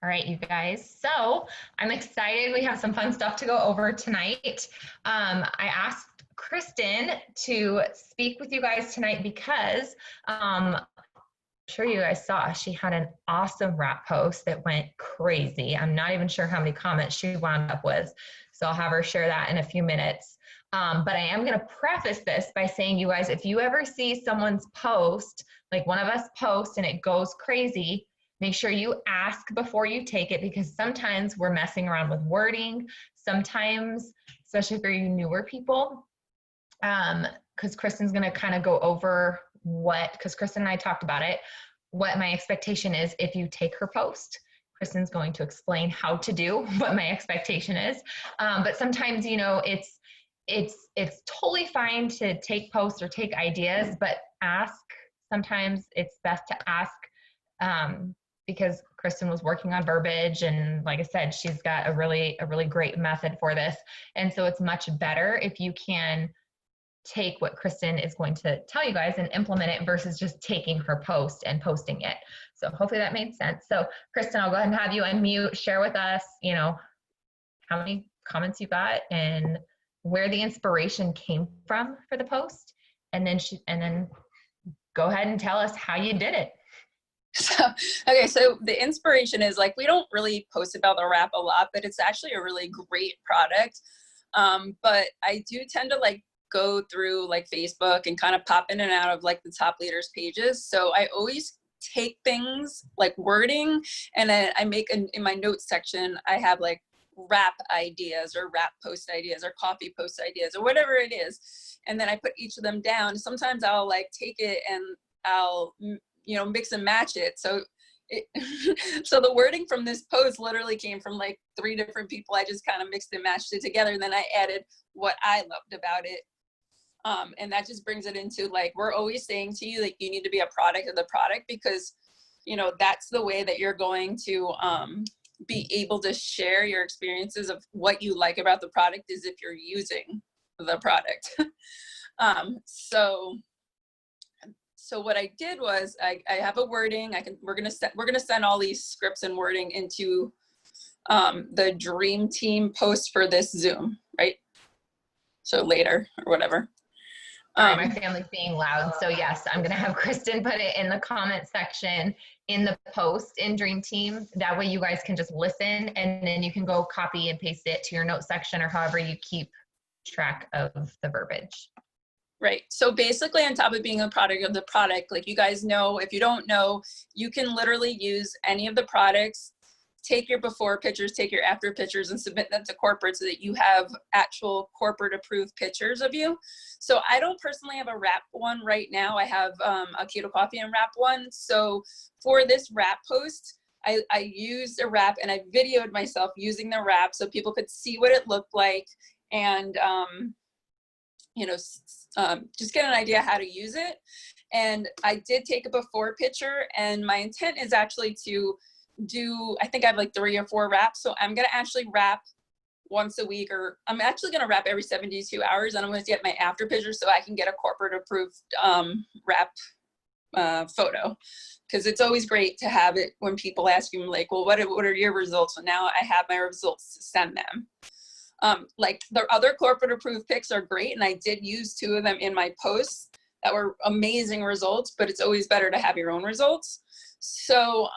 All right, you guys. So I'm excited. We have some fun stuff to go over tonight. I asked Kristen to speak with you guys tonight because I'm sure you guys saw she had an awesome wrap post that went crazy. I'm not even sure how many comments she wound up with. So I'll have her share that in a few minutes. But I am going to preface this by saying, you guys, if you ever see someone's post, like one of us post and it goes crazy, make sure you ask before you take it, because sometimes we're messing around with wording. Sometimes, especially for you newer people, because Kristen's going to kind of go over because Kristen and I talked about it, what my expectation is if you take her post. Kristen's going to explain how to do what my expectation is. But sometimes, it's totally fine to take posts or take ideas, but ask. Sometimes it's best to ask, because Kristen was working on verbiage, and like I said, she's got a really great method for this. And so it's much better if you can take what Kristen is going to tell you guys and implement it versus just taking her post and posting it. So hopefully that made sense. So Kristen, I'll go ahead and have you unmute, share with us, how many comments you got and where the inspiration came from for the post. And then go ahead and tell us how you did it. So the inspiration is, like, we don't really post about the wrap a lot, but it's actually a really great product. But I do tend to go through Facebook and kind of pop in and out of the top leaders pages. So I always take things like wording, and then I make in my notes section, I have wrap ideas or wrap post ideas or coffee post ideas or whatever it is. And then I put each of them down. Sometimes I'll take it and I'll mix and match it. So so the wording from this post literally came from 3 different people. I just kind of mixed and matched it together, and then I added what I loved about it. And that just brings it into we're always saying to you, you need to be a product of the product, because that's the way that you're going to be able to share your experiences of what you like about the product, is if you're using the product. So what I did was I have a wording. We're gonna send all these scripts and wording into the dream team post for this Zoom, right? So later or whatever. Sorry, my family's being loud. So yes, I'm gonna have Kristen put it in the comment section in the post in Dream Team. That way you guys can just listen, and then you can go copy and paste it to your note section, or however you keep track of the verbiage. Right. So basically, on top of being a product of the product, you guys know, if you don't know, you can literally use any of the products, take your before pictures, take your after pictures, and submit them to corporate so that you have actual corporate approved pictures of you. So I don't personally have a wrap one right now. I have a keto coffee and wrap one. So for this wrap post, I used a wrap, and I videoed myself using the wrap so people could see what it looked like, and just get an idea how to use it. And I did take a before picture, and my intent is actually to do, I think I have 3 or 4 wraps. So I'm going to actually wrap once a week, or I'm actually going to wrap every 72 hours, and I'm going to get my after picture so I can get a corporate approved wrap photo, because it's always great to have it when people ask you well, what are your results? So now I have my results to send them. The other corporate approved pics are great, and I did use 2 of them in my posts that were amazing results, but it's always better to have your own results. So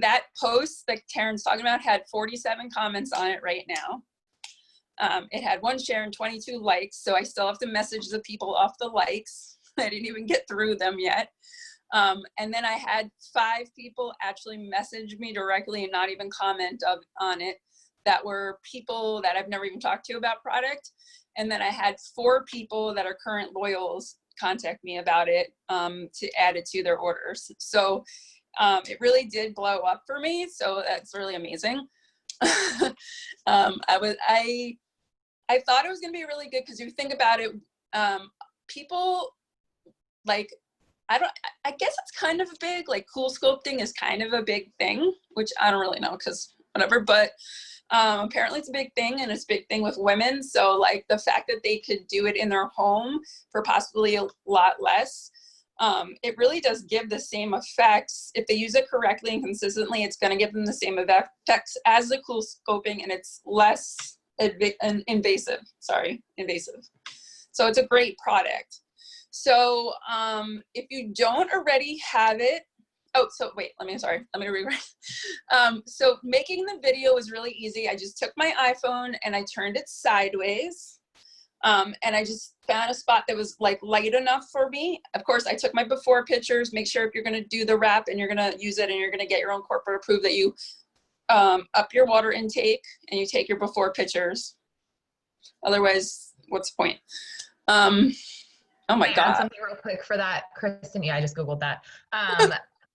that post that Taryn's talking about had 47 comments on it right now. It had 1 share and 22 likes, so I still have to message the people off the likes. I didn't even get through them yet. And then I had 5 people actually message me directly and not even comment on it, that were people that I've never even talked to about product. And then I had 4 people that are current loyals contact me about it to add it to their orders. So it really did blow up for me. So that's really amazing. I thought it was gonna be really good, because you think about it, people I guess it's kind of big, cool sculpting is kind of a big thing, which I don't really know, because whatever, but apparently it's a big thing, and it's a big thing with women. So the fact that they could do it in their home for possibly a lot less, it really does give the same effects. If they use it correctly and consistently, it's going to give them the same effects as the cool scoping, and it's less invasive. So it's a great product. So if you don't already have it, let me rewrite. So making the video was really easy. I just took my iPhone and I turned it sideways. And I just found a spot that was like light enough for me. Of course, I took my before pictures. Make sure if you're going to do the wrap and you're going to use it and you're going to get your own corporate approved, that you up your water intake and you take your before pictures. Otherwise, what's the point? Oh my God. Add something real quick for that, Kristen. Yeah, I just Googled that.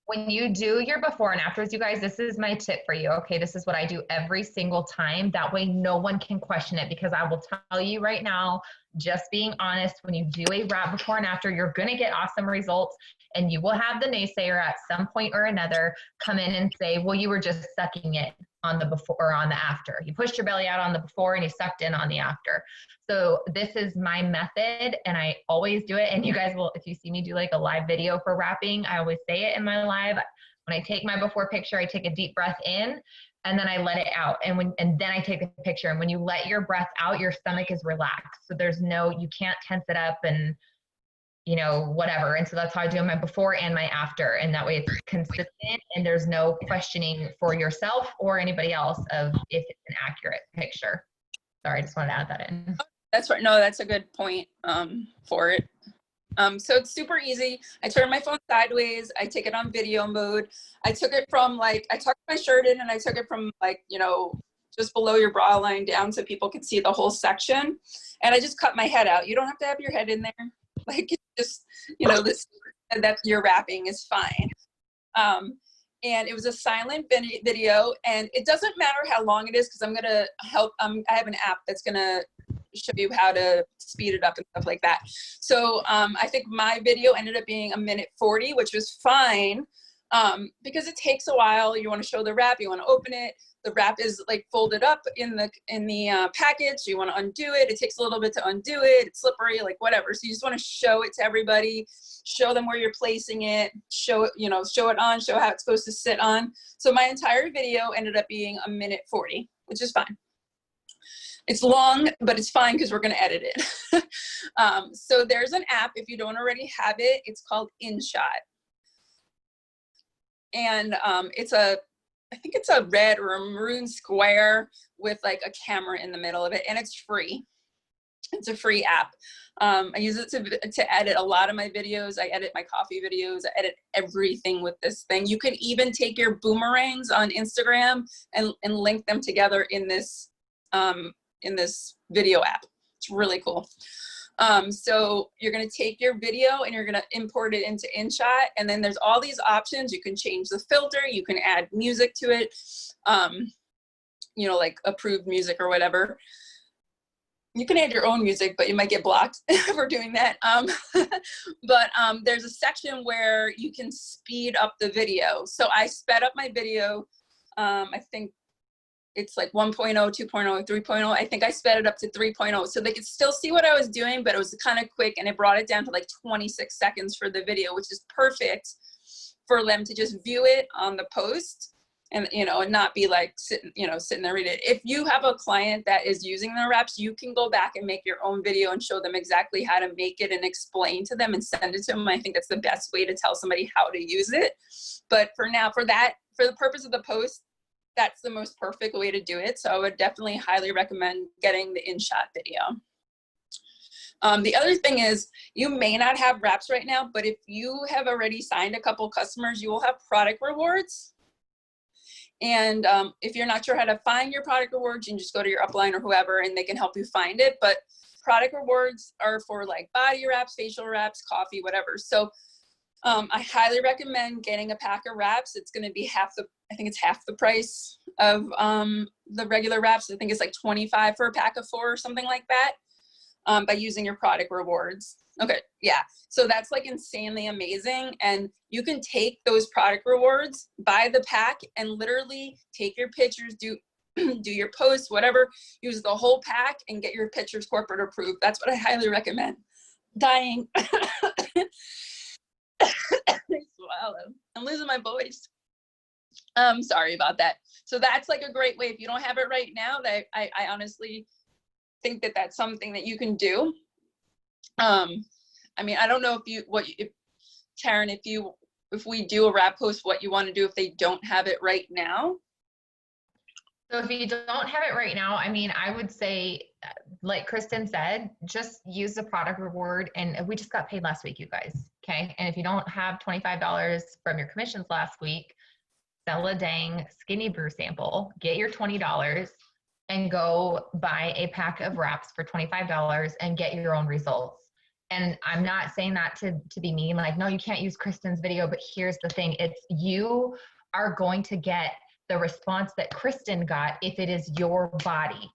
When you do your before and afters, you guys, this is my tip for you. Okay, this is what I do every single time. That way no one can question it, because I will tell you right now, just being honest, when you do a wrap before and after, you're going to get awesome results. And you will have the naysayer at some point or another come in and say, well, you were just sucking it on the before or on the after. You pushed your belly out on the before and you sucked in on the after. So this is my method, and I always do it. And you guys will, if you see me do like a live video for wrapping, I always say it in my live. When I take my before picture, I take a deep breath in and then I let it out. And then I take the picture. And when you let your breath out, your stomach is relaxed. So you can't tense it up and whatever. And so that's how I do my before and my after. And that way it's consistent and there's no questioning for yourself or anybody else of if it's an accurate picture. Sorry, I just wanted to add that in. That's right. No, that's a good point for it. So it's super easy. I turn my phone sideways. I take it on video mode. I took it from I tucked my shirt in and I took it from just below your bra line down so people could see the whole section. And I just cut my head out. You don't have to have your head in there. Just, that you're wrapping is fine. And it was a silent video, and it doesn't matter how long it is, because I'm going to help. I have an app that's going to show you how to speed it up and stuff like that. So I think my video ended up being 1:40, which was fine, because it takes a while. You want to show the wrap, you want to open it. The wrap is folded up in the package. You want to undo it. It takes a little bit to undo it. It's slippery, whatever. So you just want to show it to everybody, show them where you're placing it, show it on, show how it's supposed to sit on. So my entire video ended up being 1:40, which is fine. It's long, but it's fine because we're going to edit it. So there's an app, if you don't already have it, it's called InShot. And I think it's a red or a maroon square with a camera in the middle of it, and it's free. It's a free app. I use it to edit a lot of my videos. I edit my coffee videos. I edit everything with this thing. You can even take your boomerangs on Instagram and link them together in this video app. It's really cool. So you're going to take your video and you're going to import it into InShot. And then there's all these options. You can change the filter. You can add music to it, approved music or whatever. You can add your own music, but you might get blocked for doing that. But there's a section where you can speed up the video. So I sped up my video. I think it's 1.0, 2.0, 3.0. I think I sped it up to 3.0 so they could still see what I was doing, but it was kind of quick, and it brought it down to 26 seconds for the video, which is perfect for them to just view it on the post and and not be sitting there reading it. If you have a client that is using the wraps, you can go back and make your own video and show them exactly how to make it and explain to them and send it to them. I think that's the best way to tell somebody how to use it. But for now, for the purpose of the post, that's the most perfect way to do it. So I would definitely highly recommend getting the InShot video. The other thing is, you may not have wraps right now, but if you have already signed a couple customers, you will have product rewards. And if you're not sure how to find your product rewards, you can just go to your upline or whoever, and they can help you find it. But product rewards are for body wraps, facial wraps, coffee, whatever. So I highly recommend getting a pack of wraps. It's going to be half the price of the regular wraps. I think it's $25 for a pack of 4 or something like that, by using your product rewards. Okay, yeah. So that's insanely amazing. And you can take those product rewards, buy the pack, and literally take your pictures, do your posts, whatever, use the whole pack and get your pictures corporate approved. That's what I highly recommend. Dying. Swallow. I'm losing my voice. Sorry about that. So that's like a great way. If you don't have it right now, that I honestly think that that's something that you can do. I mean, I don't know if Taryn, if we do a wrap post, what you want to do if they don't have it right now. So if you don't have it right now, I mean, I would say, like Kristen said, just use the product reward. And we just got paid last week, you guys. Okay. And if you don't have $25 from your commissions last week, sell a dang skinny brew sample, get your $20 and go buy a pack of wraps for $25 and get your own results. And I'm not saying that to be mean, like, no, you can't use Kristen's video, but here's the thing. It's you are going to get the response that Kristen got if it is your body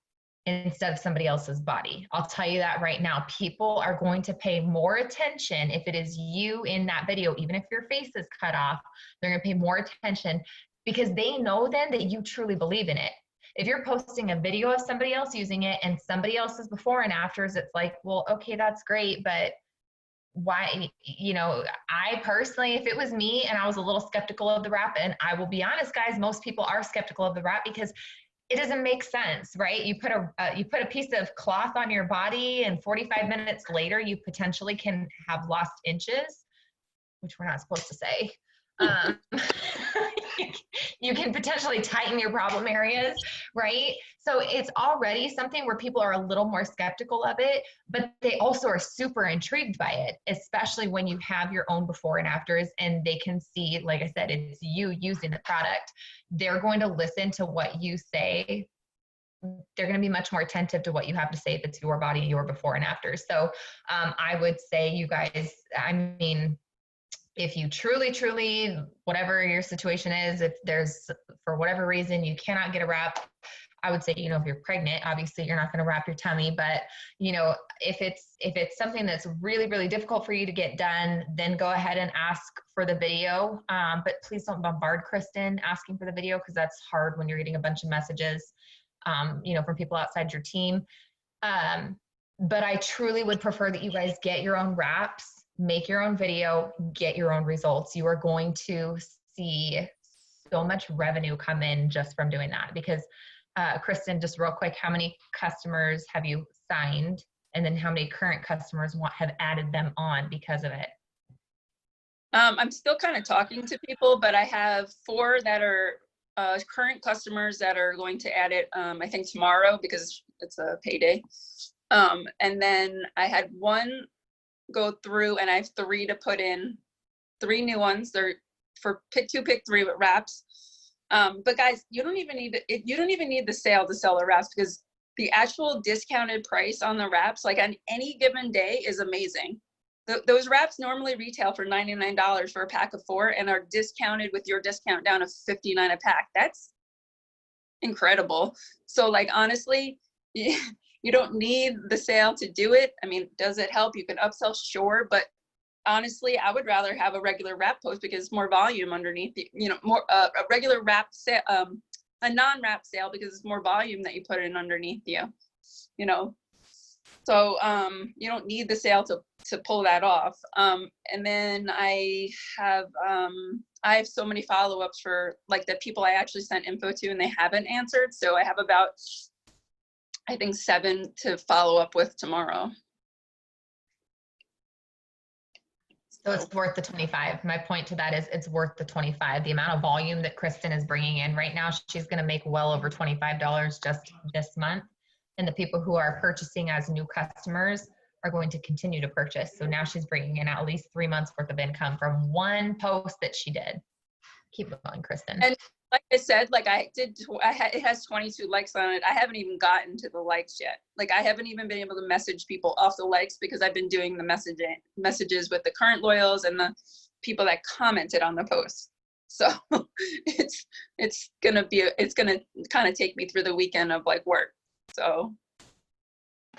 instead of somebody else's body. I'll tell you that right now. People are going to pay more attention if it is you in that video, even if your face is cut off, they're going to pay more attention because they know then that you truly believe in it. If you're posting a video of somebody else using it and somebody else's before and afters, it's like, well, okay, that's great, but why, I personally, if it was me and I was a little skeptical of the wrap, and I will be honest, guys, most people are skeptical of the wrap because it doesn't make sense, right? You put a piece of cloth on your body and 45 minutes later, you potentially can have lost inches, which we're not supposed to say. You can potentially tighten your problem areas, right? So it's already something where people are a little more skeptical of it, but they also are super intrigued by it, especially when you have your own before and afters and they can see, like I said, it's you using the product. They're going to listen to what you say. They're going to be much more attentive to what you have to say if it's your body, your before and after. So I would say, you guys, I mean, if you truly, whatever your situation is, if there's, for whatever reason, you cannot get a wrap, I would say, if you're pregnant, obviously you're not going to wrap your tummy, but if it's something that's really, really difficult for you to get done, then go ahead and ask for the video. But please don't bombard Kristen asking for the video, because that's hard when you're getting a bunch of messages, from people outside your team. But I truly would prefer that you guys get your own wraps, make your own video, get your own results. You are going to see so much revenue come in just from doing that. Because Kristen, just real quick, how many customers have you signed? And then how many current customers have added them on because of it? I'm still kind of talking to people, but I have 4 that are current customers that are going to add it, I think tomorrow, because it's a payday. And then I had 1 go through, and I have 3 to put in, 3 new ones. They're for pick 2, pick 3 with wraps. But guys, you don't even need the sale to sell the wraps, because the actual discounted price on the wraps, like on any given day, is amazing. Those wraps normally retail for $99 for a pack of 4 and are discounted with your discount down to $59 a pack. That's incredible. So like, honestly, you don't need the sale to do it. I mean, does it help? You can upsell, sure, but honestly, I would rather have a regular wrap post because it's more volume underneath the, more a regular wrap sale, a non-wrap sale, because it's more volume that you put in underneath you, So you don't need the sale to pull that off. And then I have so many follow-ups for like the people I actually sent info to and they haven't answered. So I have about, I think, 7 to follow up with tomorrow. So it's worth the 25. My point to that is it's worth the 25. The amount of volume that Kristen is bringing in right now, she's going to make well over $25 just this month. And the people who are purchasing as new customers are going to continue to purchase. So now she's bringing in at least 3 months worth of income from 1 post that she did. Keep going, Kristen. And like I said, like it has 22 likes on it. I haven't even gotten to the likes yet. Like I haven't even been able to message people off the likes because I've been doing the messages with the current loyals and the people that commented on the post. So it's gonna kind of take me through the weekend of like work. So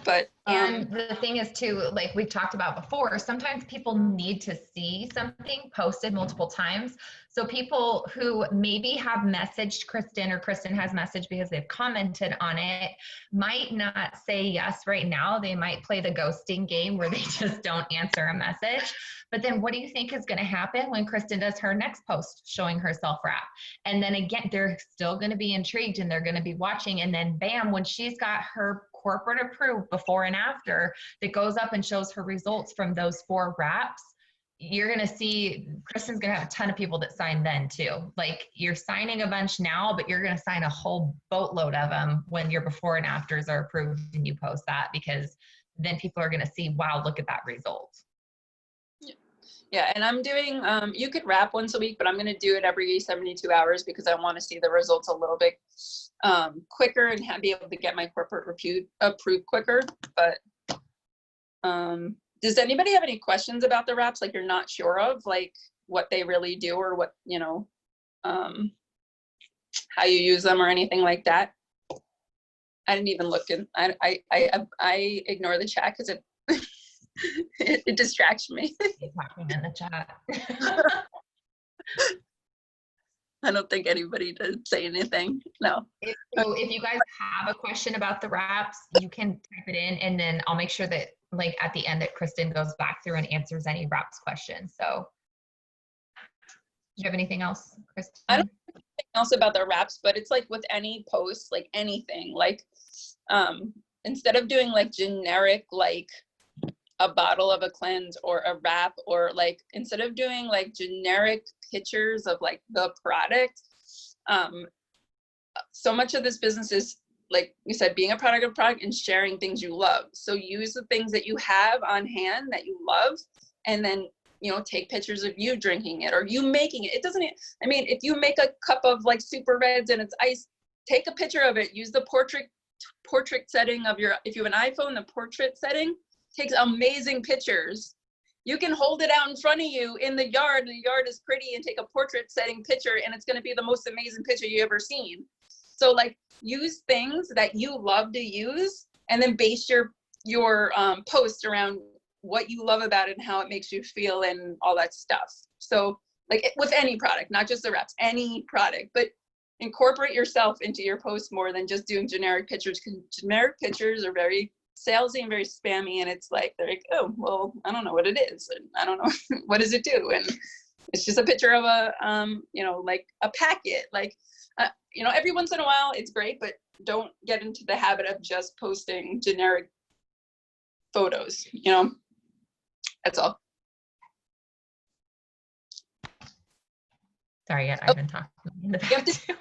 But and the thing is too, like we've talked about before, sometimes people need to see something posted multiple times. So people who maybe have messaged Kristen, or Kristen has messaged because they've commented on it, might not say yes right now. They might play the ghosting game where they just don't answer a message. But then what do you think is going to happen when Kristen does her next post showing herself wrap? And then again, they're still going to be intrigued and they're going to be watching. And then bam, when she's got her corporate approved before and after that goes up and shows her results from those 4 wraps, you're going to see Kristen's going to have a ton of people that sign then too. Like you're signing a bunch now, but you're going to sign a whole boatload of them when your before and afters are approved and you post that, because then people are going to see, wow, look at that result. Yeah, and I'm doing, you could wrap once a week, but I'm going to do it every 72 hours because I want to see the results a little bit quicker and be able to get my corporate approved quicker. But does anybody have any questions about the wraps? Like you're not sure of like what they really do or what, you know, how you use them or anything like that? I didn't even look in, I ignore the chat because it it distracts me. Talking in the chat. I don't think anybody did say anything. No. So if you guys have a question about the wraps, you can type it in, and then I'll make sure that like at the end that Kristen goes back through and answers any wraps questions. So do you have anything else, Kristen? I don't know anything else about the wraps, but it's like with any post, like anything, like instead of doing like generic like a bottle of a cleanse or a wrap, or like instead of doing like generic pictures of like the product, so much of this business is like we said, being a product of product and sharing things you love. So use the things that you have on hand that you love, and then you know, take pictures of you drinking it or you making it. It doesn't, I mean, if you make a cup of like super reds and it's ice, take a picture of it. Use the portrait setting of your, if you have an iPhone, the portrait setting takes amazing pictures. You can hold it out in front of you in the yard is pretty, and take a portrait setting picture, and it's going to be the most amazing picture you ever seen. So like use things that you love to use, and then base your post around what you love about it and how it makes you feel and all that stuff. So like with any product, not just the wraps, any product, but incorporate yourself into your post more than just doing generic pictures, because generic pictures are very salesy and very spammy, and it's like they're like, oh well, I don't know what it is, and I don't know what does it do, and it's just a picture of a you know, like a packet, like you know, every once in a while it's great, but don't get into the habit of just posting generic photos, you know. That's all. Sorry, I've been talking in the back too.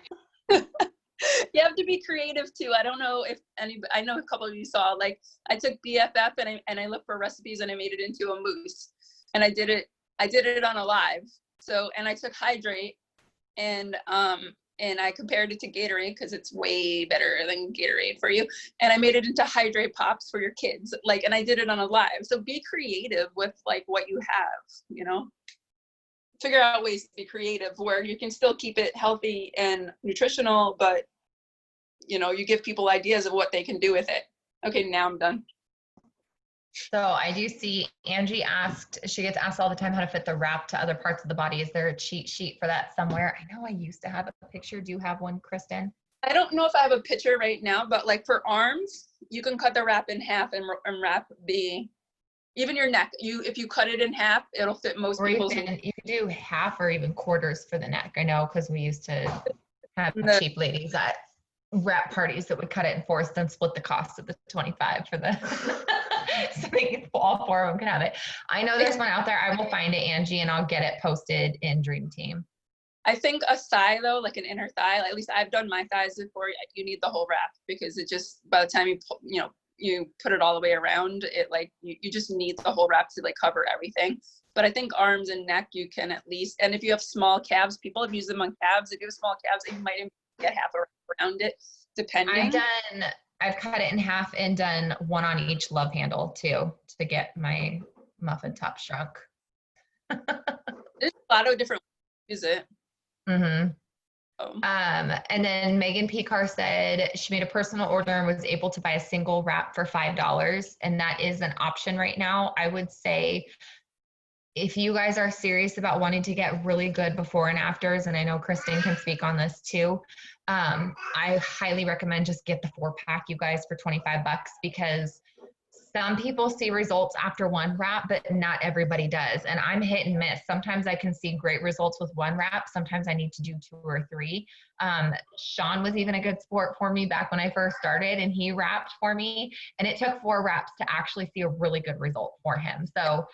You have to be creative too. I don't know if anybody, I know a couple of you saw, like I took BFF and I looked for recipes and I made it into a mousse, and I did it on a live. So, and I took Hydrate and I compared it to Gatorade because it's way better than Gatorade for you. And I made it into Hydrate Pops for your kids. Like, and I did it on a live. So be creative with like what you have, you know, figure out ways to be creative where you can still keep it healthy and nutritional, but you know, you give people ideas of what they can do with it. Okay, now I'm done. So I do see Angie asked, she gets asked all the time how to fit the wrap to other parts of the body. Is there a cheat sheet for that somewhere? I know I used to have a picture. Do you have one, Kristen? I don't know if I have a picture right now, but like for arms, you can cut the wrap in half and wrap the, even your neck. If you cut it in half, it'll fit most people's. You can do half or even quarters for the neck. I know, because we used to have cheap ladies at wrap parties that would cut it in fours, then split the cost of the 25 for the so all 4 of them can have it. I know there's one out there. I will find it, Angie, and I'll get it posted in Dream Team. I think a thigh though, like an inner thigh, at least I've done my thighs before, you need the whole wrap, because it just, by the time you put it all the way around it, like you just need the whole wrap to like cover everything. But I think arms and neck, you can at least, and if you have small calves, people have used them on calves. If you have small calves, you might even get half around it, depending. I've cut it in half and done one on each love handle too, to get my muffin top shrunk. There's a lot of different ways to use it. Mm-hmm. Oh. And then Megan P. Carr said she made a personal order and was able to buy a single wrap for $5. And that is an option right now. I would say if you guys are serious about wanting to get really good before and afters, and I know Kristen can speak on this too, I highly recommend just get the 4-pack, you guys, for 25 bucks, because some people see results after one wrap, but not everybody does. And I'm hit and miss. Sometimes I can see great results with one wrap. Sometimes I need to do 2 or 3. Sean was even a good sport for me back when I first started, and he wrapped for me. And it took 4 wraps to actually see a really good result for him. So,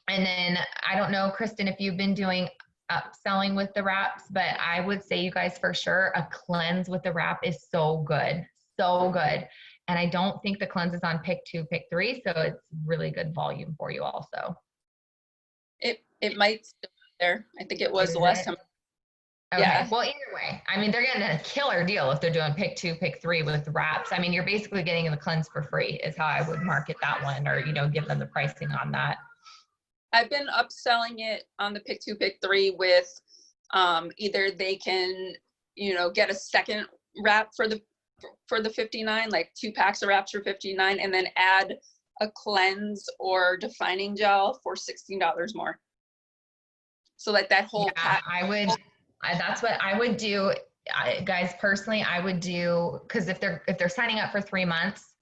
and then I don't know, Kristen, if you've been doing upselling with the wraps, but I would say you guys for sure, a cleanse with the wrap is so good. So good. And I don't think the cleanse is on pick 2, pick 3. So it's really good volume for you also. It might still be there. I think it was the last time. Okay. Yeah. Well, either way, I mean, they're getting a killer deal if they're doing pick 2, pick 3 with wraps. I mean, you're basically getting the cleanse for free is how I would market that one, or, give them the pricing on that. I've been upselling it on the pick 2, pick 3 with either they can, get a second wrap for the 59, like 2 packs of wraps for 59, and then add a cleanse or defining gel for $16 more. So like that whole pack. That's what I would do. Guys, personally, I would do, because if they're signing up for 3 months,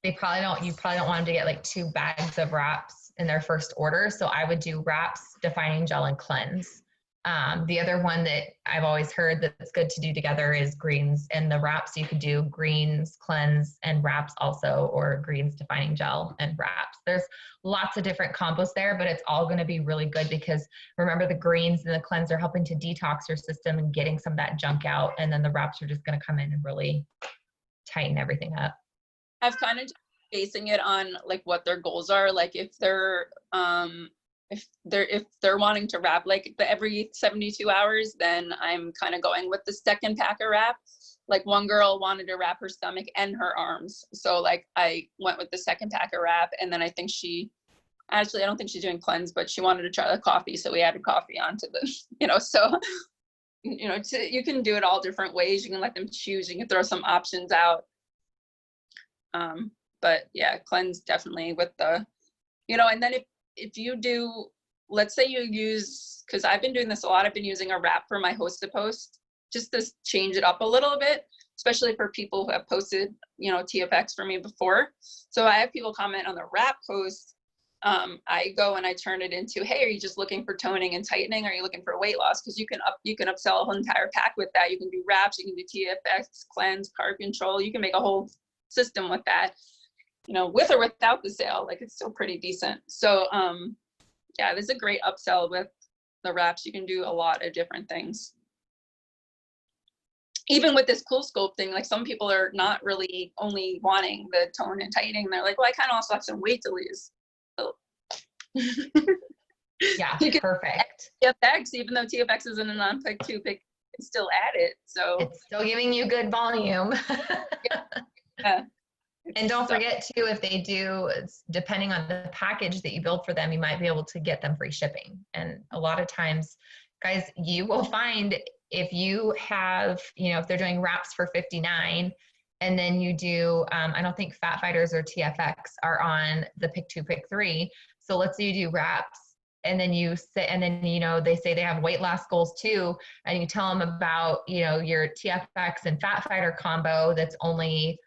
you probably don't want them to get like 2 bags of wraps in their first order. So I would do wraps, defining gel, and cleanse. The other one that I've always heard that's good to do together is greens and the wraps. You could do greens, cleanse, and wraps also, or greens, defining gel, and wraps. There's lots of different combos there, but it's all going to be really good because remember, the greens and the cleanse are helping to detox your system and getting some of that junk out. And then the wraps are just going to come in and really tighten everything up. I've kind of basing it on like what their goals are. Like if they're wanting to wrap like every 72 hours, then I'm kind of going with the second pack of wrap. Like one girl wanted to wrap her stomach and her arms, so like I went with the second pack of wrap. And then I think I don't think she's doing cleanse, but she wanted to try the coffee, so we added coffee onto the so you can do it all different ways. You can let them choose, you can throw some options out. But yeah, cleanse definitely with the and then if you do, let's say you use, because I've been doing this a lot, I've been using a wrap for my host to post just to change it up a little bit, especially for people who have posted, TFX for me before. So I have people comment on the wrap post. I go and I turn it into, hey, are you just looking for toning and tightening? Are you looking for weight loss? Because you can upsell a whole entire pack with that. You can do wraps, you can do TFX, cleanse, carb control. You can make a whole system with that. With or without the sale, like it's still pretty decent. So yeah, this is a great upsell with the wraps. You can do a lot of different things. Even with this cool scope thing, like some people are not really only wanting the tone and tightening. They're like, well, I kind of also have some weight to lose. So. Yeah, perfect. TFX, even though TFX isn't a non-pick 2 pick, you can still add it. So it's still giving you good volume. Yeah. And don't forget too, if they do, depending on the package that you build for them, you might be able to get them free shipping. And a lot of times, guys, you will find if you have, if they're doing wraps for 59, and then you do, I don't think Fat Fighters or TFX are on the pick 2, pick 3. So let's say you do wraps, and then you sit, and then, they say they have weight loss goals too. And you tell them about, your TFX and Fat Fighter combo that's only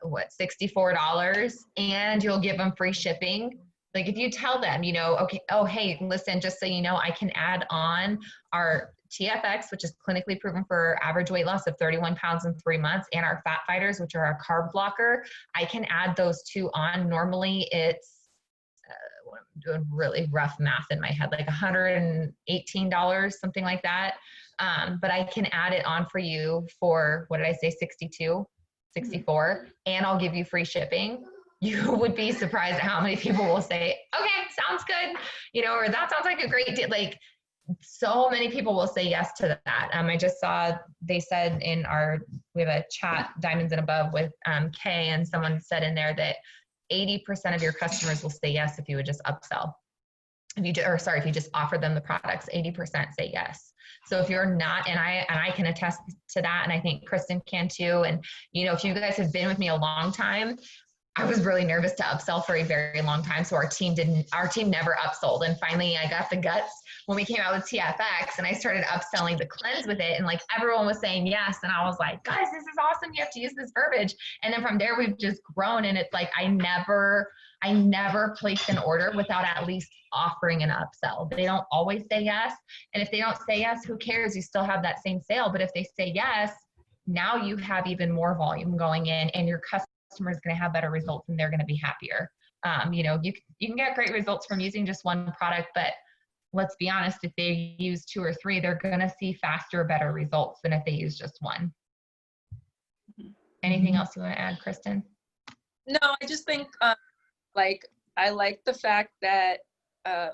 $64, and you'll give them free shipping. Like if you tell them, okay, oh, hey, listen, just so you know, I can add on our TFX, which is clinically proven for average weight loss of 31 pounds in 3 months, and our Fat Fighters, which are our carb blocker. I can add those 2 on. Normally it's, I'm doing really rough math in my head, like $118, something like that. But I can add it on for you for, what did I say, 64, and I'll give you free shipping. You would be surprised at how many people will say, okay, sounds good, or that sounds like a great deal. Like so many people will say yes to that. I just saw, they said we have a chat, Diamonds and Above, with Kay, and someone said in there that 80% of your customers will say yes if you would just upsell. If you just offer them the products, 80% say yes. So if you're not, and I can attest to that, and I think Kristen can too. And if you guys have been with me a long time, I was really nervous to upsell for a very long time. So our team never upsold. And finally I got the guts when we came out with TFX and I started upselling the cleanse with it. And like everyone was saying yes. And I was like, guys, this is awesome. You have to use this verbiage. And then from there we've just grown. And it's like, I never placed an order without at least offering an upsell. They don't always say yes. And if they don't say yes, who cares? You still have that same sale. But if they say yes, now you have even more volume going in and your customer is going to have better results and they're going to be happier. You can get great results from using just one product, but let's be honest, if they use 2 or 3, they're going to see faster, better results than if they use just one. Anything else you want to add, Kristen? No, I just think like I like the fact that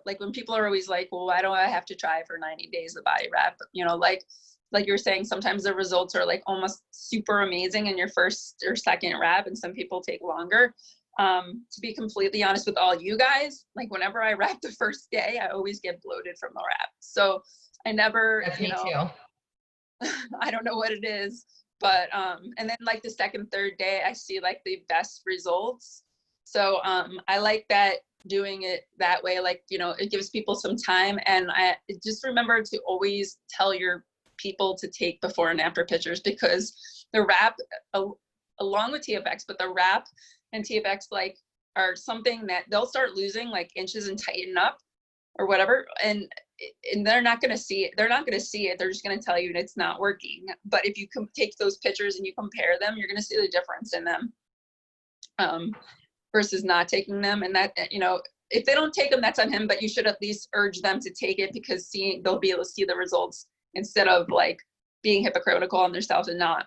like when people are always like, well, why don't I have to try for 90 days the body wrap? Like you're saying, sometimes the results are like almost super amazing in your first or second wrap, and some people take longer. To be completely honest with all you guys, like whenever I wrap the first day, I always get bloated from the wrap. So I never, That's me too. I don't know what it is, but and then like the second, third day, I see like the best results. So I like that, doing it that way, like, it gives people some time. And I just remember to always tell your people to take before and after pictures, because the wrap along with TFX, but the wrap and TFX like are something that they'll start losing like inches and tighten up or whatever, and they're not going to see it. They're not going to see it. They're just going to tell you it's not working. But if you can take those pictures and you compare them, you're going to see the difference in them versus not taking them. And that, if they don't take them, that's on him, but you should at least urge them to take it, because they'll be able to see the results instead of like being hypocritical on themselves and not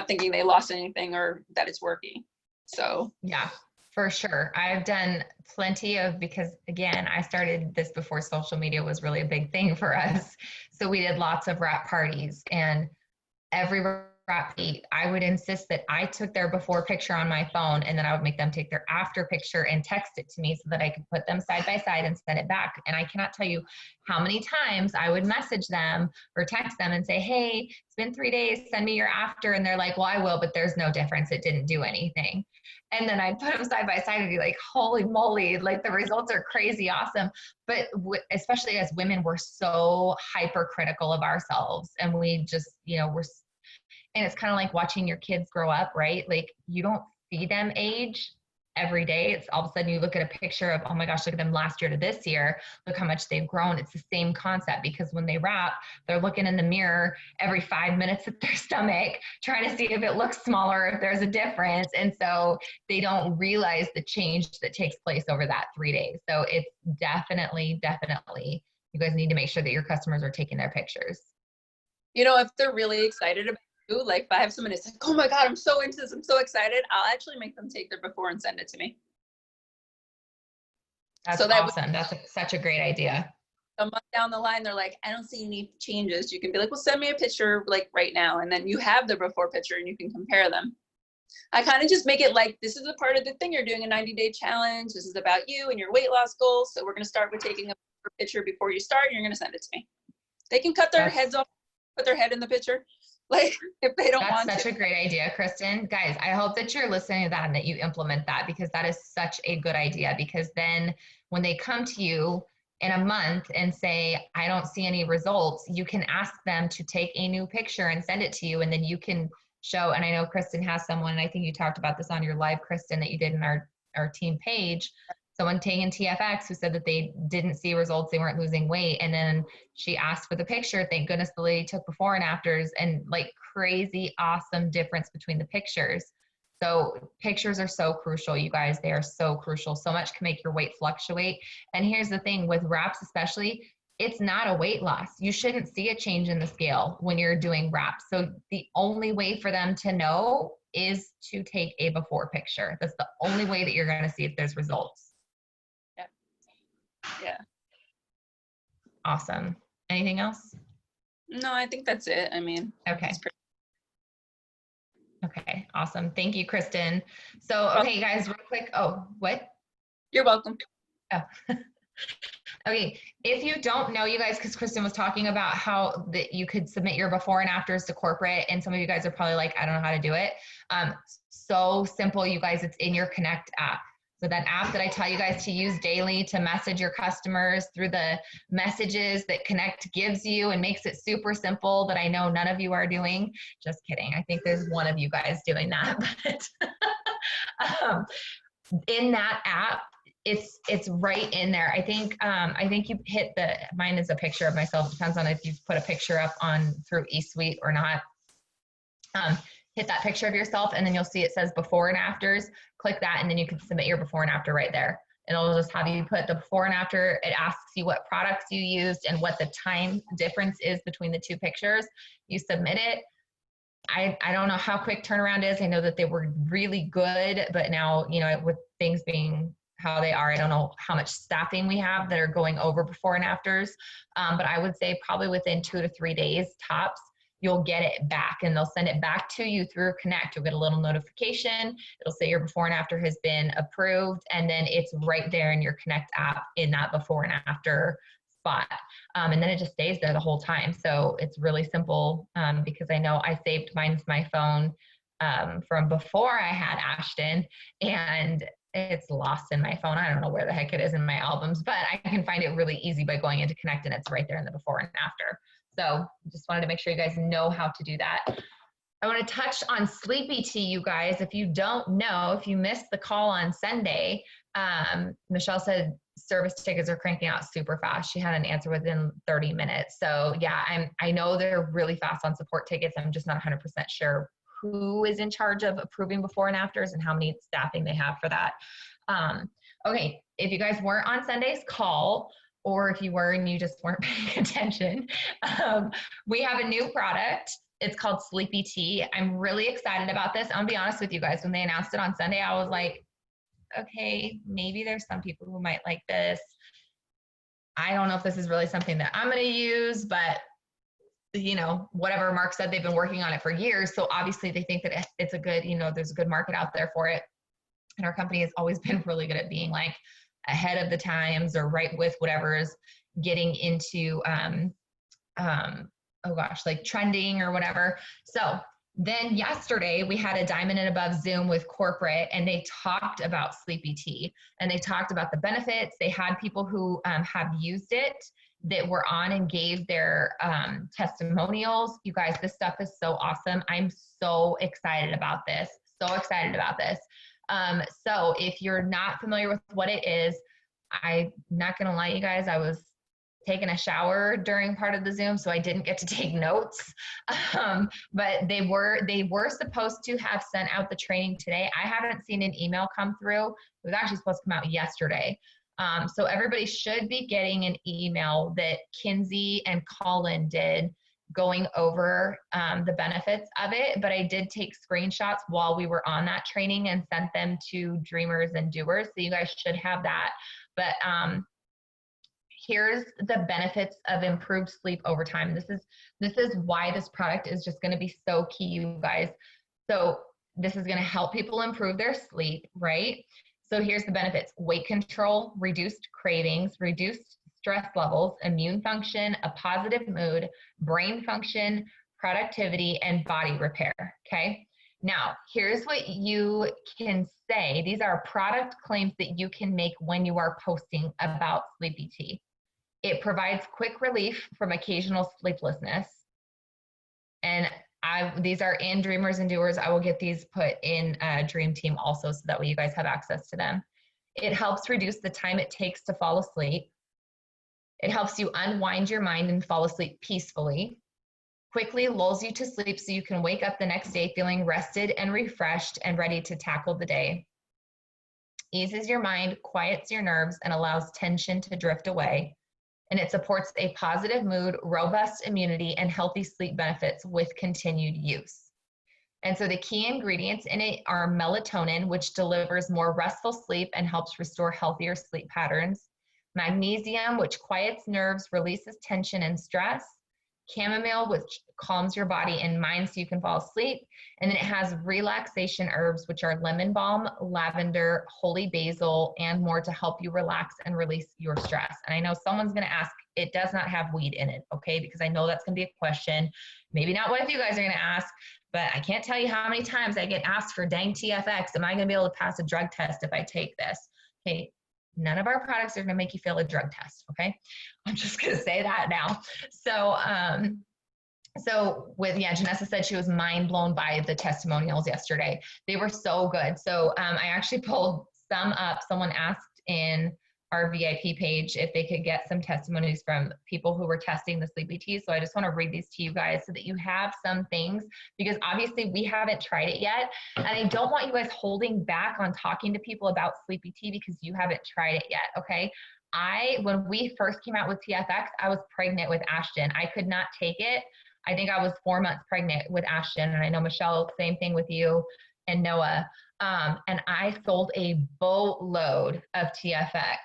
thinking they lost anything or that it's working. So yeah, for sure. I've done plenty of, because again, I started this before social media was really a big thing for us. So we did lots of wrap parties, and every wrap party, I would insist that I took their before picture on my phone, and then I would make them take their after picture and text it to me so that I could put them side by side and send it back. And I cannot tell you how many times I would message them or text them and say, hey, it's been 3 days, send me your after. And they're like, well, I will, but there's no difference. It didn't do anything. And then I'd put them side by side and be like, holy moly, like the results are crazy awesome. But especially as women, we're so hypercritical of ourselves, and we just, and it's kind of like watching your kids grow up, right? Like you don't see them age every day. It's all of a sudden you look at a picture of, oh my gosh, look at them last year to this year. Look how much they've grown. It's the same concept, because when they wrap, they're looking in the mirror every 5 minutes at their stomach, trying to see if it looks smaller, if there's a difference. And so they don't realize the change that takes place over that 3 days. So it's definitely, you guys need to make sure that your customers are taking their pictures. If they're really excited about you, like if I have someone who's like, oh my God, I'm so into this, I'm so excited, I'll actually make them take their before and send it to me. That's awesome. That's such a great idea. A month down the line, they're like, I don't see any changes. You can be like, well, send me a picture like right now. And then you have the before picture and you can compare them. I kind of just make it like, this is a part of the thing. You're doing a 90-day challenge. This is about you and your weight loss goals. So we're going to start with taking a picture before you start, and you're going to send it to me. They can cut their heads off, put their head in the picture. Like if they don't want to. That's such a great idea, Kristen. Guys, I hope that you're listening to that and that you implement that, because that is such a good idea. Because then when they come to you in a month and say, I don't see any results, you can ask them to take a new picture and send it to you. And then you can show, and I know Kristen has someone, and I think you talked about this on your live, Kristen, that you did in our team page, someone taking TFX who said that they didn't see results, they weren't losing weight. And then she asked for the picture. Thank goodness the lady took before and afters, and like crazy awesome difference between the pictures. So pictures are so crucial, you guys. They are so crucial. So much can make your weight fluctuate. And here's the thing with wraps, especially, it's not a weight loss. You shouldn't see a change in the scale when you're doing wraps. So the only way for them to know is to take a before picture. That's the only way that you're going to see if there's results. Yeah. Awesome. Anything else? No, I think that's it. I mean, okay. Okay, awesome. Thank you, Kristen. So, okay, guys, real quick. Oh, what? You're welcome. Oh. Okay, if you don't know, you guys, because Kristen was talking about how that you could submit your before and afters to corporate, and some of you guys are probably like, I don't know how to do it. So simple, you guys, it's in your Connect app. So that app that I tell you guys to use daily to message your customers through the messages that Connect gives you and makes it super simple that I know none of you are doing. Just kidding. I think there's one of you guys doing that, but um, in that app, it's right in there. I think you hit the, mine is a picture of myself. Depends on if you put a picture up on through eSuite or not. Hit that picture of yourself and then you'll see it says before and afters. Click that and then you can submit your before and after right there. And it'll just have you put the before and after. It asks you what products you used and what the time difference is between the two pictures. You submit it. I don't know how quick turnaround is. I know that they were really good, but now, you know, with things being how they are, I don't know how much staffing we have that are going over before and afters. But I would say probably within 2 to 3 days tops, you'll get it back and they'll send it back to you through Connect. You'll get a little notification. It'll say your before and after has been approved. And then it's right there in your Connect app in that before and after spot. And then it just stays there the whole time. So it's really simple because I know I saved mine to my phone from before I had Ashton and it's lost in my phone. I don't know where the heck it is in my albums, but I can find it really easy by going into Connect and it's right there in the before and after. So just wanted to make sure you guys know how to do that. I want to touch on Sleepy Tea, you guys. If you don't know, if you missed the call on Sunday, Michelle said service tickets are cranking out super fast. She had an answer within 30 minutes. So yeah, I know they're really fast on support tickets. I'm just not 100% sure who is in charge of approving before and afters and how many staffing they have for that. Okay, if you guys weren't on Sunday's call, or if you were and you just weren't paying attention, we have a new product. It's called Sleepy Tea. I'm really excited about this. I'll be honest with you guys. When they announced it on Sunday, I was like, okay, maybe there's some people who might like this. I don't know if this is really something that I'm going to use, but you know, whatever Mark said, they've been working on it for years. So obviously they think that it's a good, you know, there's a good market out there for it. And our company has always been really good at being like ahead of the times or right with whatever is getting into, oh gosh, like trending or whatever. So then yesterday we had a Diamond and Above Zoom with corporate and they talked about Sleepy Tea and they talked about the benefits. They had people who have used it that were on and gave their testimonials. You guys, this stuff is so awesome. I'm so excited about this. So excited about this. So if you're not familiar with what it is, I'm not going to lie, you guys, I was taking a shower during part of the Zoom, so I didn't get to take notes. But they were supposed to have sent out the training today. I haven't seen an email come through. It was actually supposed to come out yesterday. So everybody should be getting an email that Kinsey and Colin did going over the benefits of it, but I did take screenshots while we were on that training and sent them to Dreamers and Doers. So you guys should have that. But here's the benefits of improved sleep over time. This is why this product is just going to be so key, you guys. So this is going to help people improve their sleep, right? So here's the benefits: weight control, reduced cravings, reduced stress levels, immune function, a positive mood, brain function, productivity, and body repair, okay? Now, here's what you can say. These are product claims that you can make when you are posting about Sleepy Tea. It provides quick relief from occasional sleeplessness. And these are in Dreamers and Doers. I will get these put in Dream Team also, so that way you guys have access to them. It helps reduce the time it takes to fall asleep. It helps you unwind your mind and fall asleep peacefully. Quickly lulls you to sleep so you can wake up the next day feeling rested and refreshed and ready to tackle the day. Eases your mind, quiets your nerves, and allows tension to drift away. And it supports a positive mood, robust immunity, and healthy sleep benefits with continued use. And so the key ingredients in it are melatonin, which delivers more restful sleep and helps restore healthier sleep patterns. Magnesium, which quiets nerves, releases tension and stress. chamomile, which calms your body and mind so you can fall asleep. And then it has relaxation herbs, which are lemon balm, lavender, holy basil, and more to help you relax and release your stress. And I know someone's going to ask, it does not have weed in it, okay? Because I know that's going to be a question. Maybe not what if you guys are going to ask, but I can't tell you how many times I get asked for dang TFX. Am I going to be able to pass a drug test if I take this? Okay, none of our products are going to make you fail a drug test, okay? I'm just going to say that now. So Janessa said she was mind blown by the testimonials yesterday. They were so good. So I actually pulled some up. Someone asked in our VIP page if they could get some testimonies from people who were testing the Sleepy Tea. So I just want to read these to you guys so that you have some things, because obviously we haven't tried it yet. And I don't want you guys holding back on talking to people about Sleepy Tea because you haven't tried it yet, okay? When we first came out with TFX, I was pregnant with Ashton. I could not take it. I think I was 4 months pregnant with Ashton. And I know, Michelle, same thing with you and Noah. And I sold a boatload of TFX,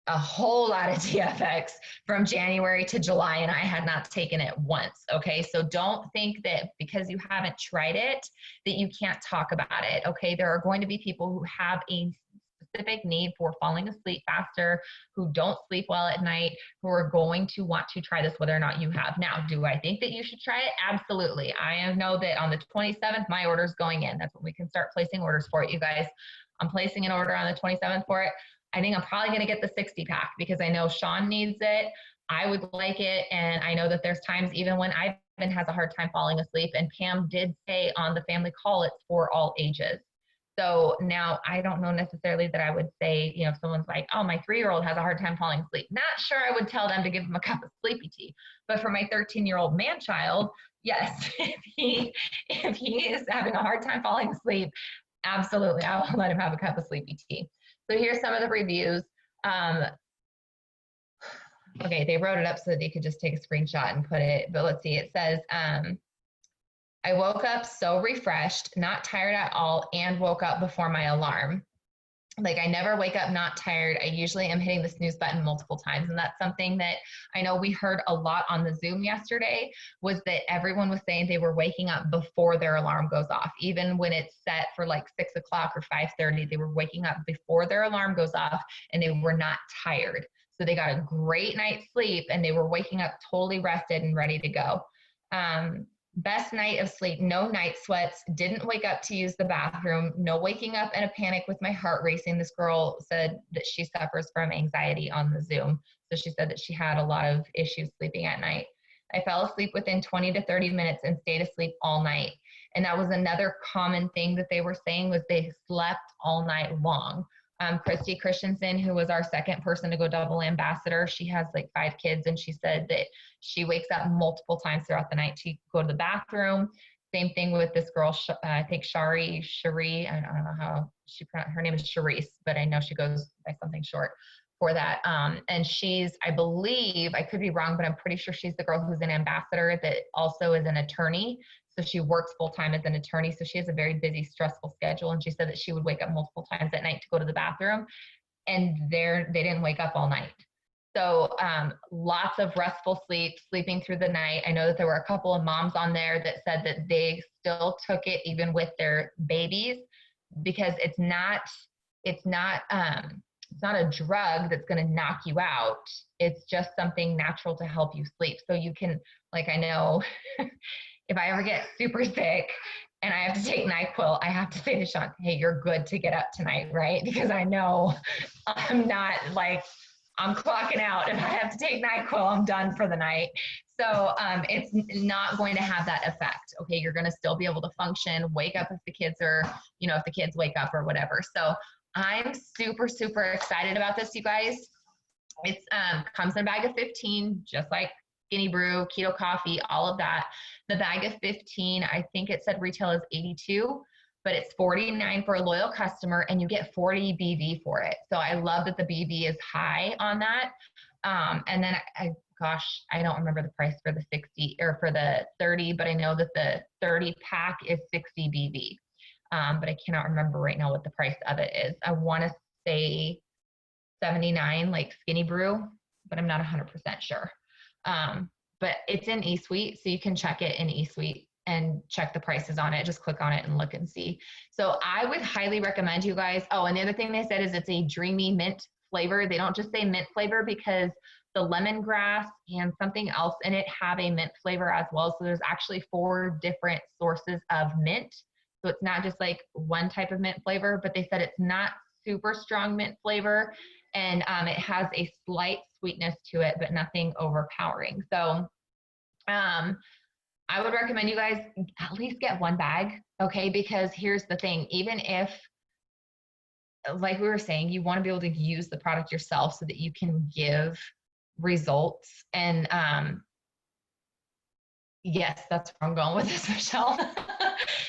a whole lot of TFX from January to July, and I had not taken it once. Okay. So don't think that because you haven't tried it, that you can't talk about it. Okay. There are going to be people who have a specific need for falling asleep faster, who don't sleep well at night, who are going to want to try this whether or not you have. Now, do I think that you should try it? Absolutely. I know that on the 27th, my order's going in. That's when we can start placing orders for it, you guys. I'm placing an order on the 27th for it. I think I'm probably going to get the 60 pack because I know Sean needs it. I would like it. And I know that there's times even when Ivan has a hard time falling asleep, and Pam did say on the family call, it's for all ages. So now I don't know necessarily that I would say, if someone's like, oh, my 3-year-old has a hard time falling asleep. Not sure I would tell them to give him a cup of Sleepy Tea. But for my 13-year-old man child, yes, if he is having a hard time falling asleep, absolutely, I will let him have a cup of Sleepy Tea. So here's some of the reviews. Okay, they wrote it up so that you could just take a screenshot and put it, but let's see, it says, I woke up so refreshed, not tired at all, and woke up before my alarm. Like, I never wake up not tired. I usually am hitting the snooze button multiple times. And that's something that I know we heard a lot on the Zoom yesterday, was that everyone was saying they were waking up before their alarm goes off. Even when it's set for like 6 o'clock or 5:30, they were waking up before their alarm goes off and they were not tired. So they got a great night's sleep and they were waking up totally rested and ready to go. Best night of sleep, no night sweats, didn't wake up to use the bathroom, no waking up in a panic with my heart racing. This girl said that she suffers from anxiety on the Zoom. So she said that she had a lot of issues sleeping at night. I fell asleep within 20 to 30 minutes and stayed asleep all night. And that was another common thing that they were saying, was they slept all night long. Christy Christensen, who was our second person to go double ambassador, she has like 5 kids, and she said that she wakes up multiple times throughout the night to go to the bathroom. Same thing with this girl, I think Cherie, I don't know how her name is Charisse, but I know she goes by something short for that. And she's, I believe, I could be wrong, but I'm pretty sure she's the girl who's an ambassador that also is an attorney. So she works full-time as an attorney. So she has a very busy, stressful schedule. And she said that she would wake up multiple times at night to go to the bathroom, and they didn't wake up all night. So lots of restful sleep, sleeping through the night. I know that there were a couple of moms on there that said that they still took it even with their babies, because it's not a drug that's going to knock you out. It's just something natural to help you sleep. So you can, like, I know if I ever get super sick and I have to take NyQuil, I have to say to Sean, hey, you're good to get up tonight, right? Because I know I'm not like, I'm clocking out. If I have to take NyQuil, I'm done for the night. So it's not going to have that effect. Okay, you're going to still be able to function, wake up if the kids are, if the kids wake up or whatever. So I'm super, super excited about this, you guys. It's comes in a bag of 15, just like Skinny Brew, Keto Coffee, all of that. The bag of 15, I think it said retail is 82, but it's 49 for a loyal customer, and you get 40 BV for it. So I love that the BV is high on that. And then I don't remember the price for the 60 or for the 30, but I know that the 30 pack is 60 BV. But I cannot remember right now what the price of it is. I want to say 79, like Skinny Brew, but I'm not 100% sure. but it's in eSuite, so you can check it in eSuite and check the prices on it. Just click on it and look and see. So I would highly recommend you guys. Oh, and the other thing they said is it's a dreamy mint flavor. They don't just say mint flavor because the lemongrass and something else in it have a mint flavor as well. So there's actually 4 different sources of mint. So it's not just like one type of mint flavor, but they said it's not super strong mint flavor. And it has a slight sweetness to it, but nothing overpowering. So I would recommend you guys at least get 1 bag, okay? Because here's the thing, even if, like we were saying, you want to be able to use the product yourself so that you can give results. And yes, that's where I'm going with this, Michelle.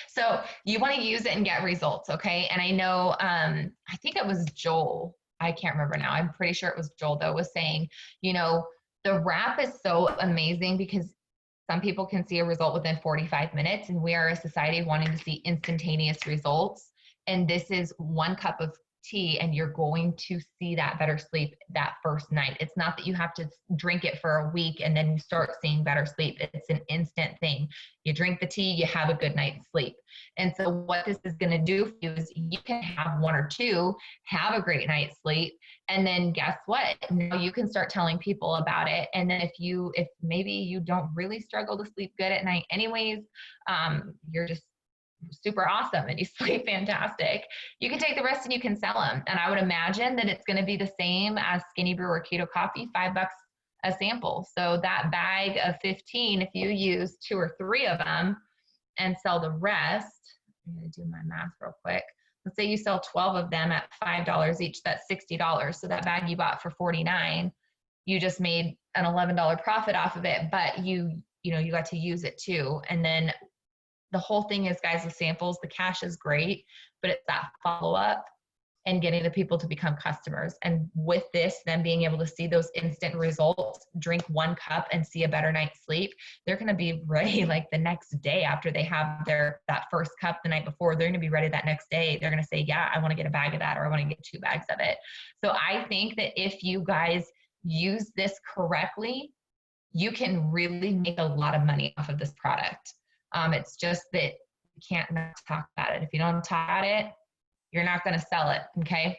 So you want to use it and get results, okay? And I know, I think it was Joel, I can't remember now. I'm pretty sure it was Joel though, was saying, you know, the wrap is so amazing because some people can see a result within 45 minutes, and we are a society wanting to see instantaneous results. And this is 1 cup of tea, and you're going to see that better sleep that first night. It's not that you have to drink it for a week and then you start seeing better sleep. It's an instant thing. You drink the tea, you have a good night's sleep. And so what this is going to do for you is you can have 1 or 2, have a great night's sleep. And then guess what? Now you can start telling people about it. And then if maybe you don't really struggle to sleep good at night anyways, you're just super awesome and you sleep fantastic, you can take the rest and you can sell them. And I would imagine that it's going to be the same as Skinny Brew or Keto Coffee, $5 a sample. So that bag of 15, if you use 2 or 3 of them and sell the rest, I'm going to do my math real quick. Let's say you sell 12 of them at $5 each, that's $60. So that bag you bought for $49, you just made an $11 profit off of it, but you got to use it too. And then the whole thing is, guys, with samples, the cash is great, but it's that follow-up and getting the people to become customers. And with this, them being able to see those instant results, drink 1 cup and see a better night's sleep, they're going to be ready like the next day after they have that first cup the night before. They're going to be ready that next day. They're going to say, yeah, I want to get a bag of that, or I want to get 2 bags of it. So I think that if you guys use this correctly, you can really make a lot of money off of this product. It's just that you can't not talk about it. If you don't talk about it, you're not going to sell it. Okay.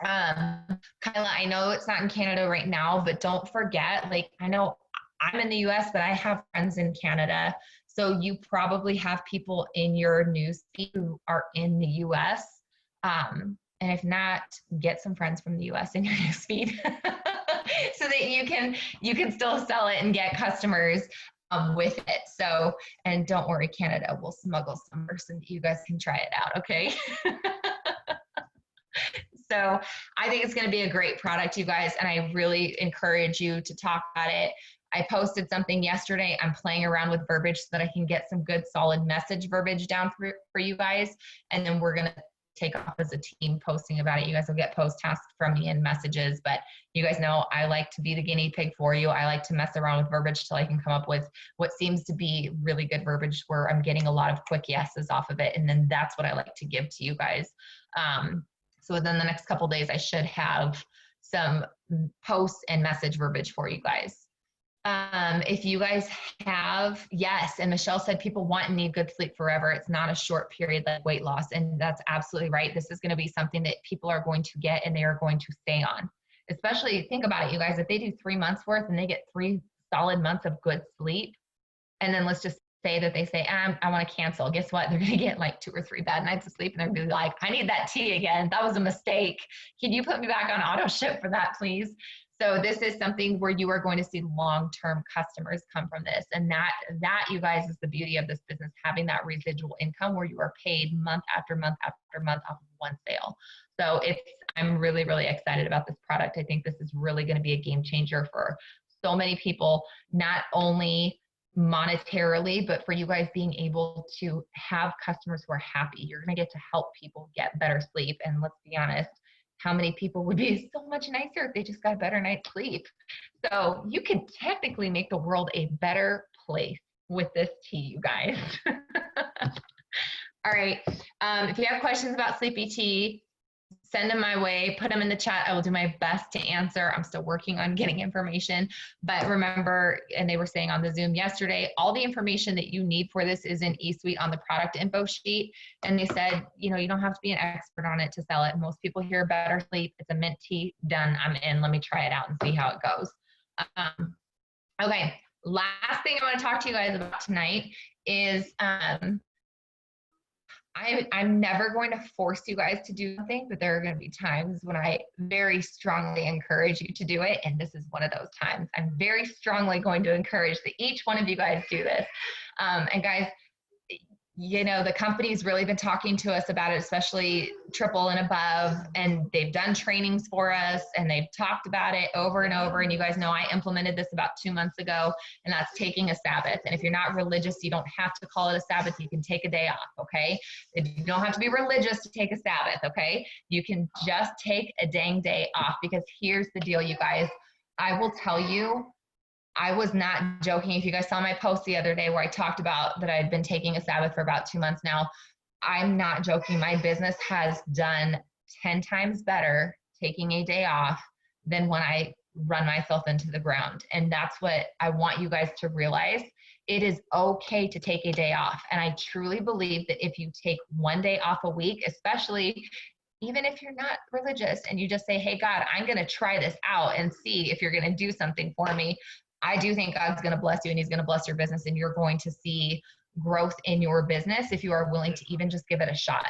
Kyla, I know it's not in Canada right now, but don't forget, like, I know I'm in the US, but I have friends in Canada. So you probably have people in your newsfeed who are in the US. And if not, get some friends from the US in your newsfeed so that you can still sell it and get customers with it. So, and don't worry, Canada will smuggle some person that you guys can try it out. Okay. So I think it's going to be a great product, you guys. And I really encourage you to talk about it. I posted something yesterday. I'm playing around with verbiage so that I can get some good solid message verbiage down for you guys. And then we're going to take off as a team posting about it. You guys will get post tasks from me and messages, but you guys know I like to be the guinea pig for you. I like to mess around with verbiage till I can come up with what seems to be really good verbiage where I'm getting a lot of quick yeses off of it. And then that's what I like to give to you guys. So within the next couple of days, I should have some posts and message verbiage for you guys. If you guys have, yes, and Michelle said people want and need good sleep forever. It's not a short period like weight loss. And that's absolutely right. This is going to be something that people are going to get and they are going to stay on. Especially, think about it, you guys, if they do 3 months worth and they get 3 solid months of good sleep, and then let's just say that they say, I want to cancel. Guess what? They're going to get like 2 or 3 bad nights of sleep and they're going to be like, I need that tea again. That was a mistake. Can you put me back on auto ship for that, please? So this is something where you are going to see long-term customers come from this. And that, you guys, is the beauty of this business, having that residual income where you are paid month after month after month off of 1 sale. So I'm really, really excited about this product. I think this is really going to be a game changer for so many people, not only monetarily, but for you guys being able to have customers who are happy. You're going to get to help people get better sleep. And let's be honest, how many people would be so much nicer if they just got a better night's sleep? So you can technically make the world a better place with this tea, you guys. All right. If you have questions about Sleepy Tea, send them my way, put them in the chat. I will do my best to answer. I'm still working on getting information, but remember, and they were saying on the Zoom yesterday, all the information that you need for this is in eSuite on the product info sheet. And they said, you know, you don't have to be an expert on it to sell it. Most people hear better sleep. It's a mint tea, done. I'm in. Let me try it out and see how it goes. Okay. Last thing I want to talk to you guys about tonight is, I'm never going to force you guys to do something, but there are going to be times when I very strongly encourage you to do it. And this is one of those times. I'm very strongly going to encourage that each one of you guys do this. And guys, you know, the company's really been talking to us about it, especially triple and above, and they've done trainings for us and they've talked about it over and over. And you guys know I implemented this about 2 months ago, and that's taking a Sabbath. And if you're not religious, you don't have to call it a Sabbath. You can take a day off, okay? You don't have to be religious to take a Sabbath, okay? You can just take a dang day off, because here's the deal, you guys. I will tell you, I was not joking. If you guys saw my post the other day where I talked about that I'd been taking a Sabbath for about 2 months now, I'm not joking. My business has done 10 times better taking a day off than when I run myself into the ground. And that's what I want you guys to realize. It is okay to take a day off. And I truly believe that if you take one day off a week, especially even if you're not religious, and you just say, hey, God, I'm going to try this out and see if you're going to do something for me. I do think God's going to bless you, and he's going to bless your business, and you're going to see growth in your business if you are willing to even just give it a shot.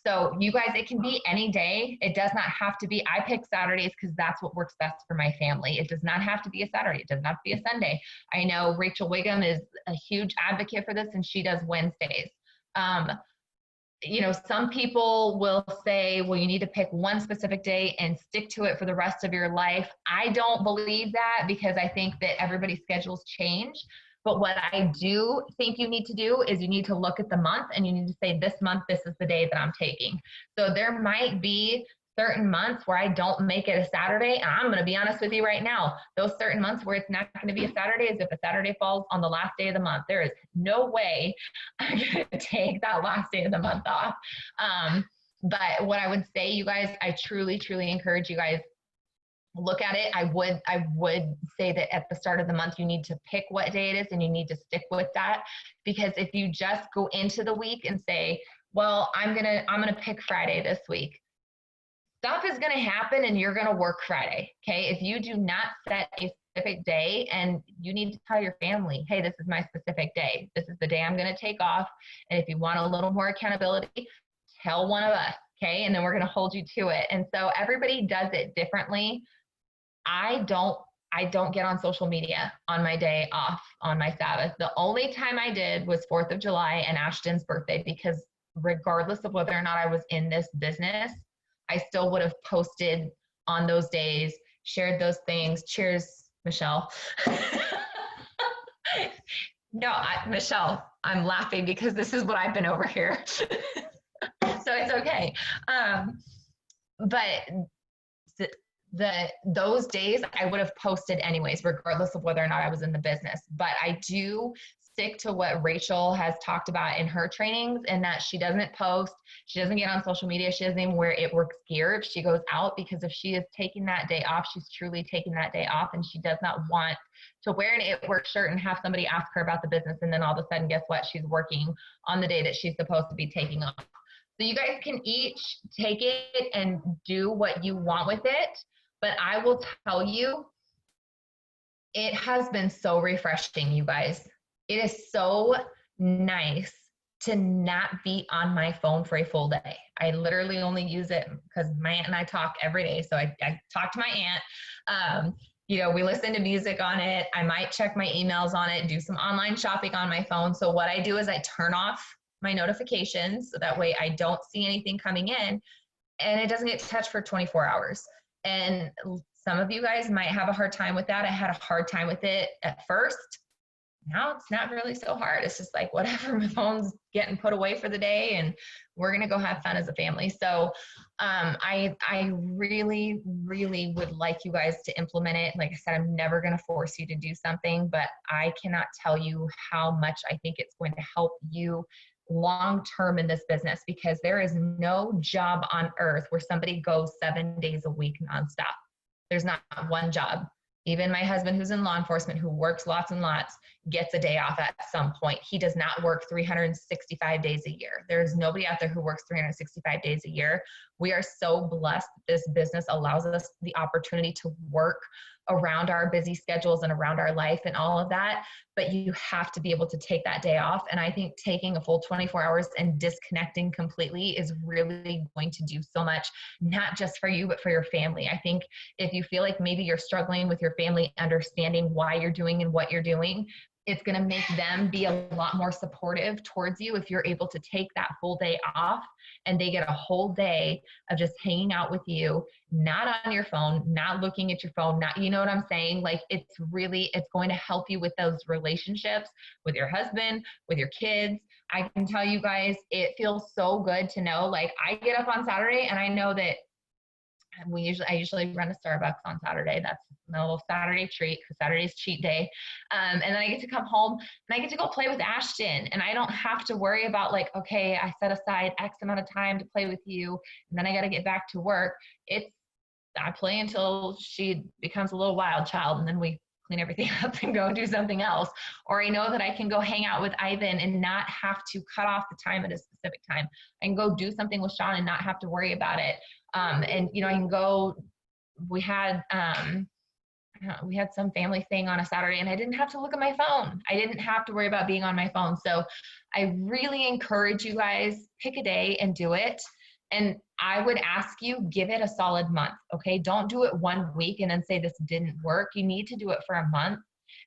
So you guys, it can be any day. It does not have to be. I pick Saturdays because that's what works best for my family. It does not have to be a Saturday. It doesn't have to be a Sunday. I know Rachel Wiggum is a huge advocate for this, and she does Wednesdays. You know, some people will say, well, you need to pick one specific day and stick to it for the rest of your life. I don't believe that, because I think that everybody's schedules change. But what I do think you need to do is you need to look at the month, and you need to say, this month, this is the day that I'm taking. So there might be certain months where I don't make it a Saturday. And I'm going to be honest with you right now, those certain months where it's not going to be a Saturday is if a Saturday falls on the last day of the month. There is no way I'm going to take that last day of the month off. But what I would say, you guys, I truly, truly encourage you guys, look at it. I would say that at the start of the month, you need to pick what day it is, and you need to stick with that. Because if you just go into the week and say, well, I'm going to pick Friday this week, stuff is going to happen and you're going to work Friday. Okay. If you do not set a specific day, and you need to tell your family, hey, this is my specific day. This is the day I'm going to take off. And if you want a little more accountability, tell one of us. Okay. And then we're going to hold you to it. And so everybody does it differently. I don't get on social media on my day off on my Sabbath. The only time I did was 4th of July and Ashton's birthday, because regardless of whether or not I was in this business, I still would have posted on those days, shared those things. Cheers, Michelle. No, Michelle, I'm laughing because this is what I've been over here. So it's okay. But those days I would have posted anyways, regardless of whether or not I was in the business. But I do stick to what Rachel has talked about in her trainings, and that she doesn't post, she doesn't get on social media, she doesn't even wear It Works gear if she goes out, because if she is taking that day off, she's truly taking that day off, and she does not want to wear an It Works shirt and have somebody ask her about the business, and then all of a sudden, guess what? She's working on the day that she's supposed to be taking off. So you guys can each take it and do what you want with it, but I will tell you, it has been so refreshing, you guys. It is so nice to not be on my phone for a full day. I literally only use it because my aunt and I talk every day. So I talk to my aunt. You know, we listen to music on it. I might check my emails on it, do some online shopping on my phone. So what I do is I turn off my notifications, so that way I don't see anything coming in, and it doesn't get touched for 24 hours. And some of you guys might have a hard time with that. I had a hard time with it at first. Now it's not really so hard. It's just like, whatever, my phone's getting put away for the day, and we're going to go have fun as a family. So I really, really would like you guys to implement it. Like I said, I'm never going to force you to do something, but I cannot tell you how much I think it's going to help you long-term in this business, because there is no job on earth where somebody goes 7 days a week nonstop. There's not one job. Even my husband, who's in law enforcement, who works lots and lots, gets a day off at some point. He does not work 365 days a year. There's nobody out there who works 365 days a year. We are so blessed that this business allows us the opportunity to work around our busy schedules and around our life and all of that. But you have to be able to take that day off. And I think taking a full 24 hours and disconnecting completely is really going to do so much, not just for you, but for your family. I think if you feel like maybe you're struggling with your family understanding why you're doing and what you're doing, it's going to make them be a lot more supportive towards you if you're able to take that full day off and they get a whole day of just hanging out with you, not on your phone, not looking at your phone, not, you know what I'm saying? Like, it's going to help you with those relationships with your husband, with your kids. I can tell you guys, it feels so good to know, like, I get up on Saturday and I know that I usually run a Starbucks on Saturday. That's my little Saturday treat, because Saturday's cheat day. And then I get to come home and I get to go play with Ashton, and I don't have to worry about, like, okay, I set aside X amount of time to play with you, and then I got to get back to work. I play until she becomes a little wild child, and then we clean everything up and go do something else. Or I know that I can go hang out with Ivan and not have to cut off the time at a specific time. I can go do something with Sean and not have to worry about it. And, you know, I can go, we had some family thing on a Saturday and I didn't have to look at my phone. I didn't have to worry about being on my phone. So I really encourage you guys, pick a day and do it. And I would ask you, give it a solid month. Okay. Don't do it 1 week and then say this didn't work. You need to do it for a month,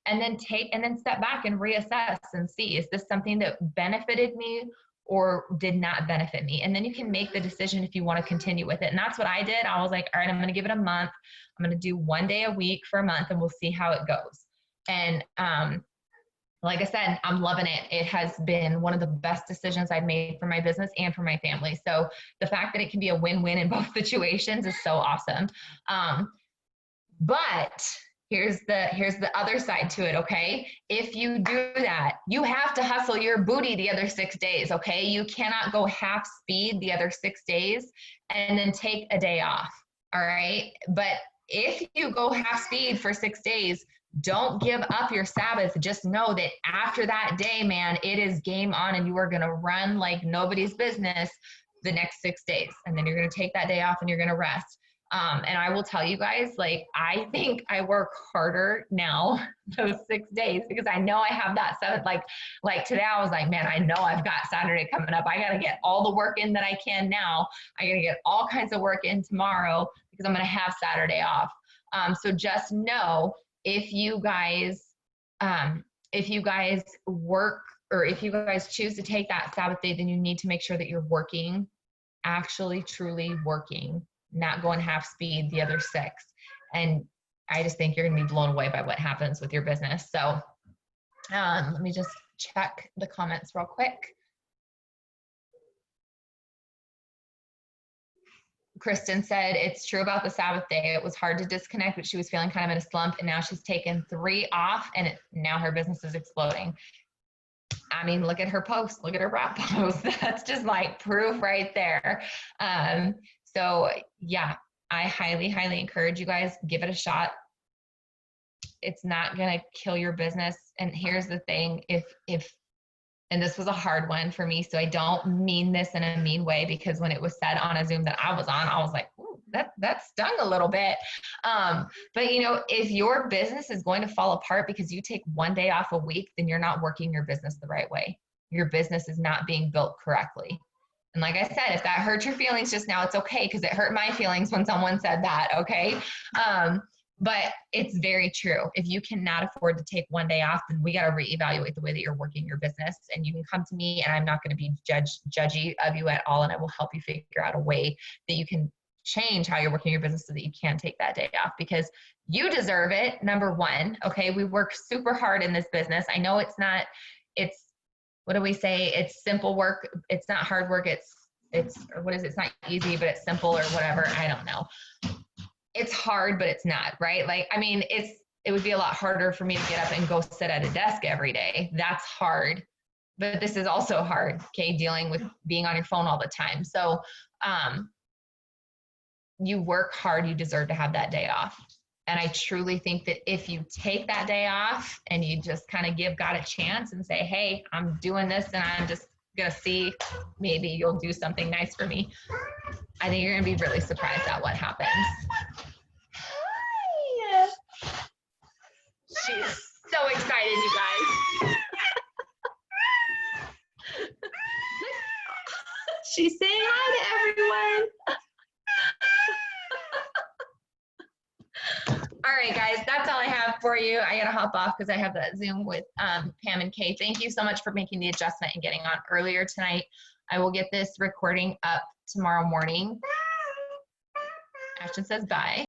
and then step back and reassess and see, is this something that benefited me or did not benefit me? And then you can make the decision if you want to continue with it. And that's what I did. I was like, all right, I'm going to give it a month. I'm going to do 1 day a week for a month and we'll see how it goes. And, like I said, I'm loving it. It has been one of the best decisions I've made for my business and for my family. So the fact that it can be a win-win in both situations is so awesome. But here's the other side to it, okay? If you do that, you have to hustle your booty the other 6 days, okay? You cannot go half speed the other 6 days and then take a day off, all right? But if you go half speed for 6 days, don't give up your Sabbath. Just know that after that day, man, it is game on, and you are going to run like nobody's business the next 6 days. And then you're going to take that day off and you're going to rest. And I will tell you guys, like, I think I work harder now those 6 days because I know I have that seventh, like today I was like, man, I know I've got Saturday coming up. I got to get all the work in that I can now. I got to get all kinds of work in tomorrow because I'm going to have Saturday off. So just know, if you guys work, or if you guys choose to take that Sabbath day, then you need to make sure that you're working, actually truly working, not going half speed the other 6. And I just think you're going to be blown away by what happens with your business. So let me just check the comments real quick. Kristen said, it's true about the Sabbath day. It was hard to disconnect, but she was feeling kind of in a slump, and now she's taken 3 off, and now her business is exploding. I mean, look at her post. Look at her wrap post. That's just like proof right there. So yeah, I highly, highly encourage you guys, give it a shot. It's not going to kill your business. And here's the thing, and this was a hard one for me, so I don't mean this in a mean way, because when it was said on a Zoom that I was on, I was like, ooh, that stung a little bit. But you know, if your business is going to fall apart because you take 1 day off a week, then you're not working your business the right way. Your business is not being built correctly. And like I said, if that hurt your feelings just now, it's okay, because it hurt my feelings when someone said that, okay? But it's very true. If you cannot afford to take 1 day off, then we got to reevaluate the way that you're working your business. And you can come to me, and I'm not going to be judgy of you at all. And I will help you figure out a way that you can change how you're working your business so that you can take that day off, because you deserve it. Number one, okay? We work super hard in this business. I know it's what do we say? It's simple work. It's not hard work. It's what is it? It's not easy, but it's simple, or whatever. I don't know. It's hard, but it's not, right? Like, I mean, it would be a lot harder for me to get up and go sit at a desk every day. That's hard. but this is also hard, okay, dealing with being on your phone all the time. So you work hard, you deserve to have that day off. And I truly think that if you take that day off and you just kind of give God a chance and say, hey, I'm doing this and I'm just going to see, maybe you'll do something nice for me. I think you're going to be really surprised at what happens. Hi. She's so excited, you guys. She's saying hi to everyone. All right, guys, that's all I have for you. I got to hop off because I have that Zoom with Pam and Kay. Thank you so much for making the adjustment and getting on earlier tonight. I will get this recording up tomorrow morning. Ashton says bye.